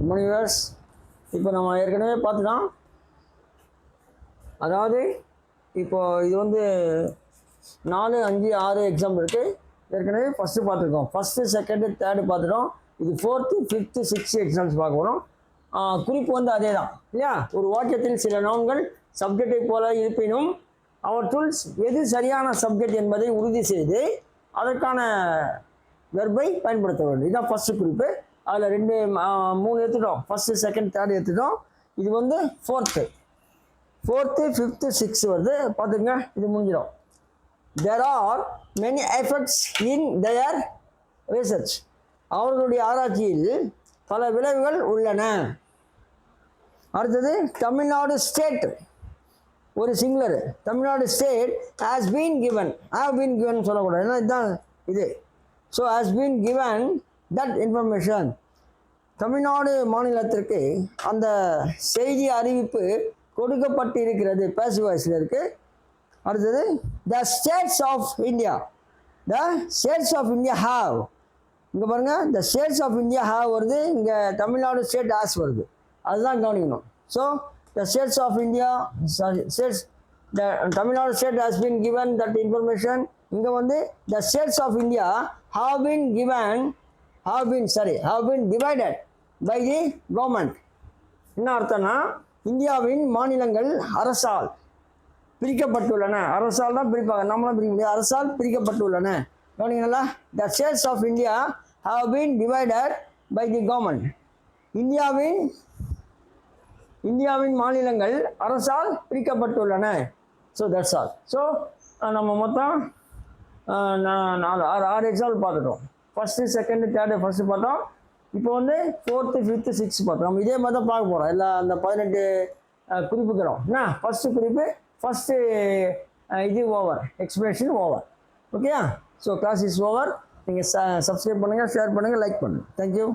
Universe இப்போ நம்ம ஏற்கனவே பார்த்துட்டோம். அதாவது இப்போ இது வந்து 4, 5, 6 எக்ஸாம் இருக்குது. ஏற்கனவே ஃபஸ்ட்டு பார்த்துருக்கோம். ஃபஸ்ட்டு, செகண்டு, தேர்டு பார்த்துட்டோம். இது 4th, 5th, 6th எக்ஸாம்ஸ் பார்க்க போகிறோம். குறிப்பு வந்து அதே தான் இல்லையா? ஒரு வாக்கியத்தில் சில நவுன்கள் சப்ஜெக்டை போல இருப்பினும் அவற்றுள் எது சரியான சப்ஜெக்ட் என்பதை உறுதி செய்து அதற்கான வெர்பை பயன்படுத்த வேண்டும். இதுதான் ஃபஸ்ட்டு குறிப்பு. அதில் 3 எடுத்துட்டோம். ஃபஸ்ட்டு, செகண்ட், தேர்டு எடுத்துட்டோம். இது வந்து 4th, 5th, 6th வருது. பார்த்துங்க, இது முடிஞ்சிடும். There are many effects in their research. அவர்களுடைய ஆராய்ச்சியில் பல விளைவுகள் உள்ளன. அடுத்தது தமிழ்நாடு ஸ்டேட், ஒரு singular. Tamil Nadu state has been given, have been given சொல்லக்கூடாது, ஏன்னா இதுதான் இது. So has been given that information. Tamil Nadu மாநிலத்திற்கு அந்த செய்தி அறிவிப்பு கொடுக்கப்பட்டு இருக்கிறது. பேசிவ் வாய்ஸில் இருக்குது. அடுத்தது the states of India, the states of India have, இங்கே பாருங்கள், the states of India have வருது, இங்கே தமிழ்நாடு ஸ்டேட் has வருது. அதுதான் கவனிக்கணும். So the states of India, states, the Tamil Nadu state has been given that information. இங்கே வந்து the states of India have been given, have been divided by the government. என்ன அர்த்தம்னா, இந்தியாவின் மாநிலங்கள் அரசால் பிரிக்கப்பட்டுள்ளன. அரசால் தான் பிரிப்பாங்க, நம்மளாம் பிரிக்க முடியாது. அரசால் பிரிக்கப்பட்டுள்ளன. கவனிங்களா? the states of India have been divided by the government. இந்தியாவின் மாநிலங்கள் அரசால் பிரிக்கப்பட்டுள்ளன. So that's all. ஸோ நம்ம மொத்தம் 6 எக்ஸாம்பிள் பார்த்துட்டோம். ஃபஸ்ட்டு, செகண்டு, தேர்டு ஃபஸ்ட்டு பார்த்தோம். இப்போ வந்து 4th, 5th, 6th பார்த்தோம். நம்ம இதே மாதிரி தான் பார்க்க போகிறோம். எல்லா அந்த 18 குறிப்புக்கிறோம். என்ன ஃபஸ்ட்டு குறிப்பு, ஃபஸ்ட்டு இது over, explanation over. Okay. So class is over. நீங்கள் சப்ஸ்கிரைப் பண்ணுங்கள், ஷேர் பண்ணுங்கள், லைக் பண்ணுங்கள். தேங்க்யூ.